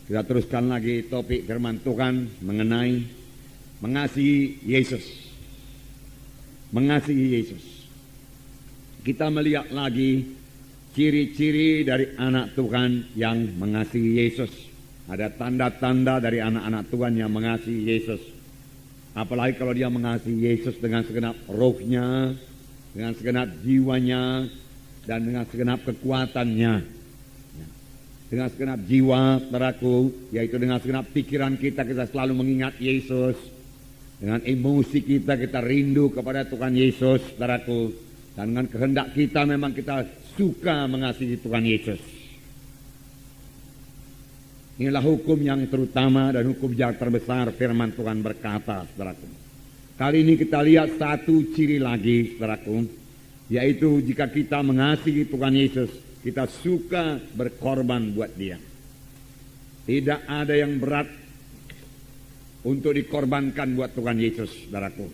Kita teruskan lagi topik firman Tuhan mengenai mengasihi Yesus. Mengasihi Yesus. Kita melihat lagi ciri-ciri dari anak Tuhan yang mengasihi Yesus. Ada tanda-tanda dari anak-anak Tuhan yang mengasihi Yesus. Apalagi kalau dia mengasihi Yesus dengan segenap rohnya, dengan segenap jiwanya, dan dengan segenap kekuatannya. Dengan segenap jiwa, saudaraku, yaitu dengan segenap pikiran kita selalu mengingat Yesus. Dengan emosi kita rindu kepada Tuhan Yesus, saudaraku. Dan dengan kehendak kita memang kita suka mengasihi Tuhan Yesus. Inilah hukum yang terutama dan hukum yang terbesar. Firman Tuhan berkata, saudaraku. Kali ini kita lihat satu ciri lagi, saudaraku, yaitu jika kita mengasihi Tuhan Yesus, kita suka berkorban buat dia. Tidak ada yang berat untuk dikorbankan buat Tuhan Yesus, saudaraku.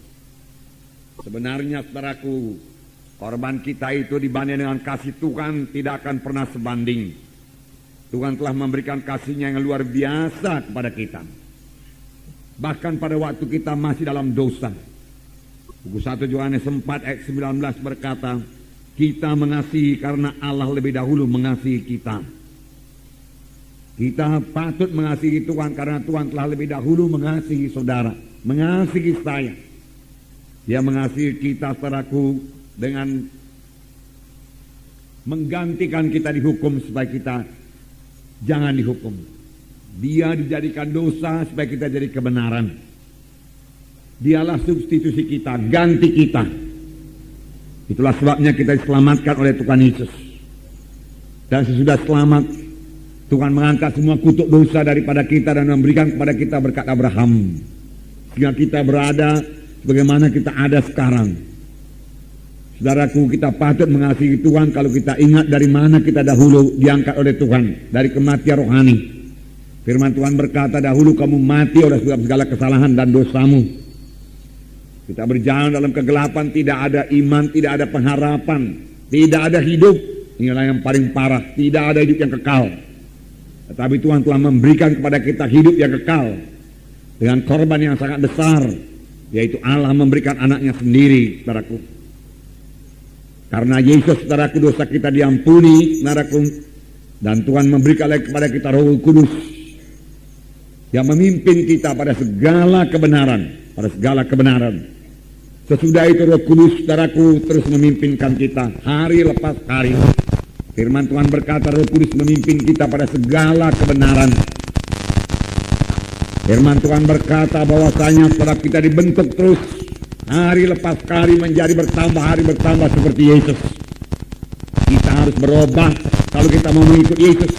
Sebenarnya, saudaraku, korban kita itu dibanding dengan kasih Tuhan tidak akan pernah sebanding. Tuhan telah memberikan kasih-Nya yang luar biasa kepada kita. Bahkan pada waktu kita masih dalam dosa. Buku 1 Yohanes 4 ayat 19 berkata, kita mengasihi karena Allah lebih dahulu mengasihi kita. Kita patut mengasihi Tuhan karena Tuhan telah lebih dahulu mengasihi saudara, mengasihi saya. Dia mengasihi kita, saudaraku, dengan menggantikan kita dihukum supaya kita jangan dihukum. Dia dijadikan dosa supaya kita jadi kebenaran. Dialah substitusi kita, ganti kita. Itulah sebabnya kita diselamatkan oleh Tuhan Yesus. Dan sesudah selamat, Tuhan mengangkat semua kutuk dosa daripada kita dan memberikan kepada kita berkat Abraham. Sehingga kita berada sebagaimana kita ada sekarang. Saudaraku, kita patut mengasihi Tuhan kalau kita ingat dari mana kita dahulu diangkat oleh Tuhan. Dari kematian rohani. Firman Tuhan berkata, dahulu kamu mati oleh sebab segala kesalahan dan dosamu. Kita berjalan dalam kegelapan, tidak ada iman, tidak ada pengharapan, tidak ada hidup. Inilah yang paling parah, tidak ada hidup yang kekal. Tetapi Tuhan telah memberikan kepada kita hidup yang kekal dengan korban yang sangat besar, yaitu Allah memberikan anaknya sendiri, saudaraku. Karena Yesus, saudaraku, dosa kita diampuni, saudaraku, dan Tuhan memberikan lagi kepada kita Roh Kudus yang memimpin kita pada segala kebenaran, pada segala kebenaran. Sesudah itu Roh Kudus, saudaraku, terus memimpinkan kita hari lepas hari. Firman Tuhan berkata Roh Kudus memimpin kita pada segala kebenaran. Firman Tuhan berkata bahwasanya setelah kita dibentuk terus hari lepas hari menjadi bertambah, hari bertambah seperti Yesus. Kita harus berubah kalau kita mau mengikut Yesus.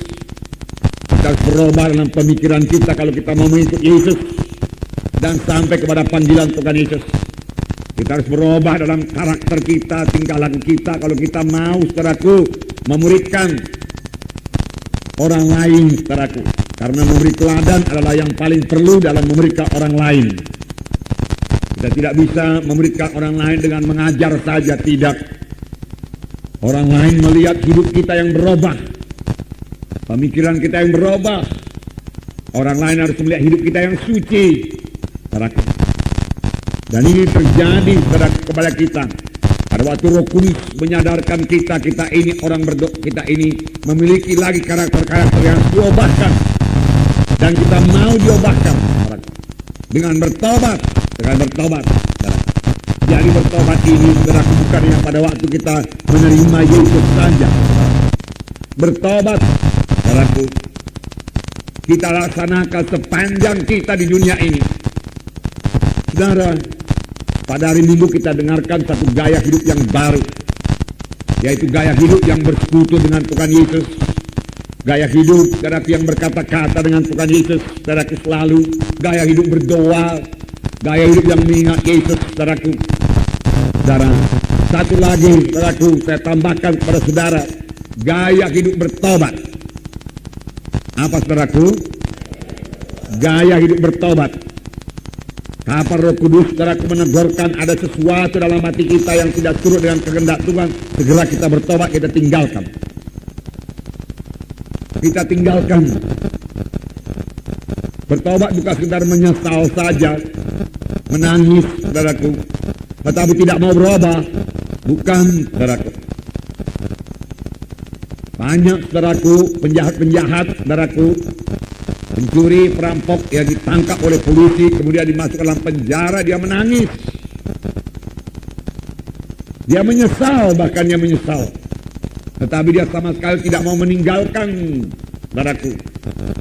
Kita harus berubah dalam pemikiran kita kalau kita mau mengikut Yesus dan sampai kepada panggilan Tuhan Yesus. Kita harus berubah dalam karakter kita, tingkah laku kita kalau kita mau, saudaraku, memuridkan orang lain, saudaraku. Karena memberi teladan adalah yang paling perlu dalam memuridkan orang lain. Kita tidak bisa memuridkan orang lain dengan mengajar saja, tidak. Orang lain melihat hidup kita yang berubah, pemikiran kita yang berubah. Orang lain harus melihat hidup kita yang suci, saudaraku. Dan ini terjadi kepada kita pada waktu Roh Kudus menyadarkan kita ini orang berdoa, kita ini memiliki lagi karakter-karakter yang diubahkan dan kita mau diubahkan dengan bertobat, Jadi bertobat ini bukan yang pada waktu kita menerima Yesus saja. Bertobat, saudaraku, kita laksanakan sepanjang kita di dunia ini. Saudara, pada hari Minggu kita dengarkan satu gaya hidup yang baru, yaitu gaya hidup yang bersekutu dengan Tuhan Yesus. Gaya hidup, saudaraku, yang berkata-kata dengan Tuhan Yesus, saudaraku, selalu. Gaya hidup berdoa, gaya hidup yang mengingat Yesus, saudaraku. Saudara, satu lagi, saudaraku, saya tambahkan kepada saudara, gaya hidup bertobat. Apa, saudaraku? Gaya hidup bertobat. Kapan Roh Kudus, saudaraku, menegurkan ada sesuatu dalam hati kita yang tidak turut dengan kehendak Tuhan, segera kita bertobat, kita tinggalkan. Bertobat bukan sekedar menyesal saja, menangis, saudaraku, tetapi tidak mau berubah. Bukan, saudaraku. Banyak, saudaraku, penjahat-penjahat, saudaraku, pencuri, perampok yang ditangkap oleh polisi, kemudian dimasukkan dalam penjara, dia menangis. Dia menyesal, bahkan dia menyesal. Tetapi dia sama sekali tidak mau meninggalkan, saudaraku,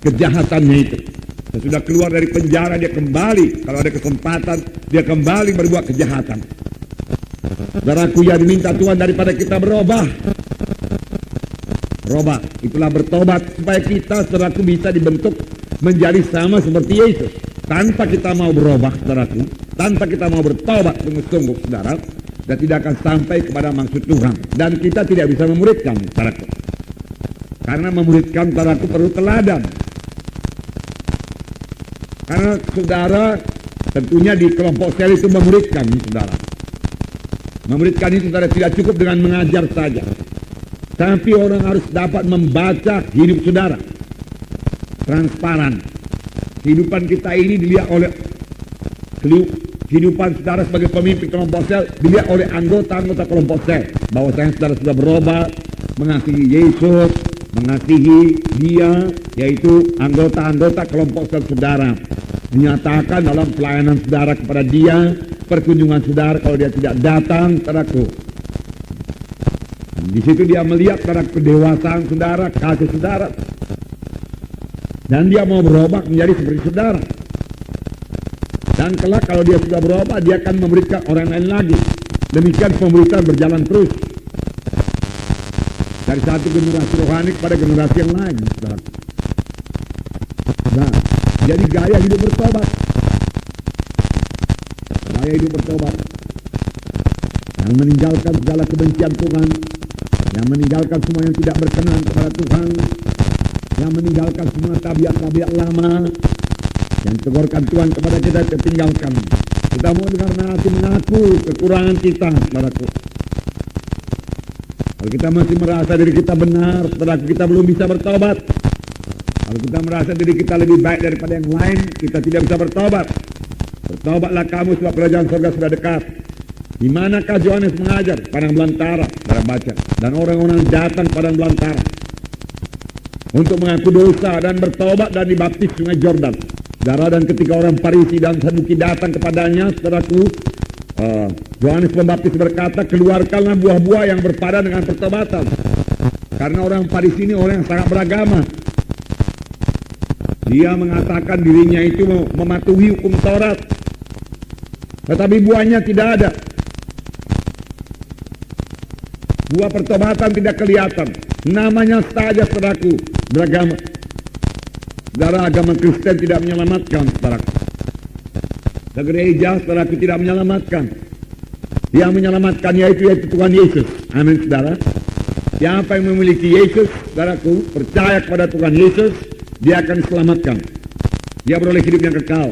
kejahatannya itu. Sesudah keluar dari penjara, dia kembali. Kalau ada kesempatan, dia kembali berbuat kejahatan. Saudaraku, yang diminta Tuhan daripada kita berubah. Berubah, itulah bertobat. Supaya kita, saudaraku, bisa dibentuk menjadi sama seperti Yesus. Tanpa kita mau berubah, saudaraku, tanpa kita mau bertobat sungguh-sungguh, saudara, dan tidak akan sampai kepada maksud Tuhan. Dan kita tidak bisa memuridkan, saudaraku. Karena memuridkan, saudaraku, perlu teladan. Karena saudara tentunya di kelompok sel itu memuridkan, saudara. Memuridkan itu saudara tidak cukup dengan mengajar saja. Tapi orang harus dapat membaca hidup saudara. Transparan. Kehidupan kita ini dilihat oleh kehidupan saudara sebagai pemimpin kelompok sel dilihat oleh anggota-anggota kelompok sel. Bahwasanya saudara sudah berubah, mengasihi Yesus, mengasihi dia, yaitu anggota-anggota kelompok sel saudara. Menyatakan dalam pelayanan saudara kepada dia, perkunjungan saudara kalau dia tidak datang, saudaraku. Di situ dia melihat saudara kedewasaan saudara, kasih saudara. Dan dia mau berubah menjadi seperti saudara. Dan kelak kalau dia sudah berubah, dia akan memberikan orang lain lagi. Demikian pemberitaan berjalan terus. Dari satu generasi rohani kepada generasi yang lain, saudara. Nah, jadi gaya hidup bertobat. Gaya hidup bertobat. Yang meninggalkan segala kebencian Tuhan. Yang meninggalkan semua yang tidak berkenan kepada Tuhan. Yang meninggalkan semua tabiat-tabiat lama. Yang tegurkan Tuhan kepada kita tinggalkan. Kita mau karena hati mengaku kekurangan kita, saudaraku. Kalau kita masih merasa diri kita benar, saudaraku, kita belum bisa bertobat. Kalau kita merasa diri kita lebih baik daripada yang lain, kita tidak bisa bertobat. Bertobatlah kamu sebab kerajaan surga sudah dekat. Di manakah Yohanes mengajar? Padang belantara, saudara baca. Dan orang-orang datang padang belantara untuk mengaku dosa dan bertobat dan dibaptis sungai Jordan. Saudara, dan ketika orang Farisi dan Saduki datang kepadanya, saudaraku, Yohanes Pembaptis berkata, keluarkanlah buah-buah yang berpadan dengan pertobatan. Karena orang Farisi ini orang yang sangat beragama. Dia mengatakan dirinya itu mematuhi hukum Taurat. Tetapi buahnya tidak ada. Buah pertobatan tidak kelihatan. Namanya saja, saudaraku, beragama. Saudara, agama Kristen tidak menyelamatkan, saudaraku. Gereja, saudaraku, tidak menyelamatkan. Yang menyelamatkan yaitu Tuhan Yesus. Amin, saudara. Siapa yang memiliki Yesus, saudaraku, percaya kepada Tuhan Yesus, dia akan diselamatkan. Dia beroleh hidup yang kekal.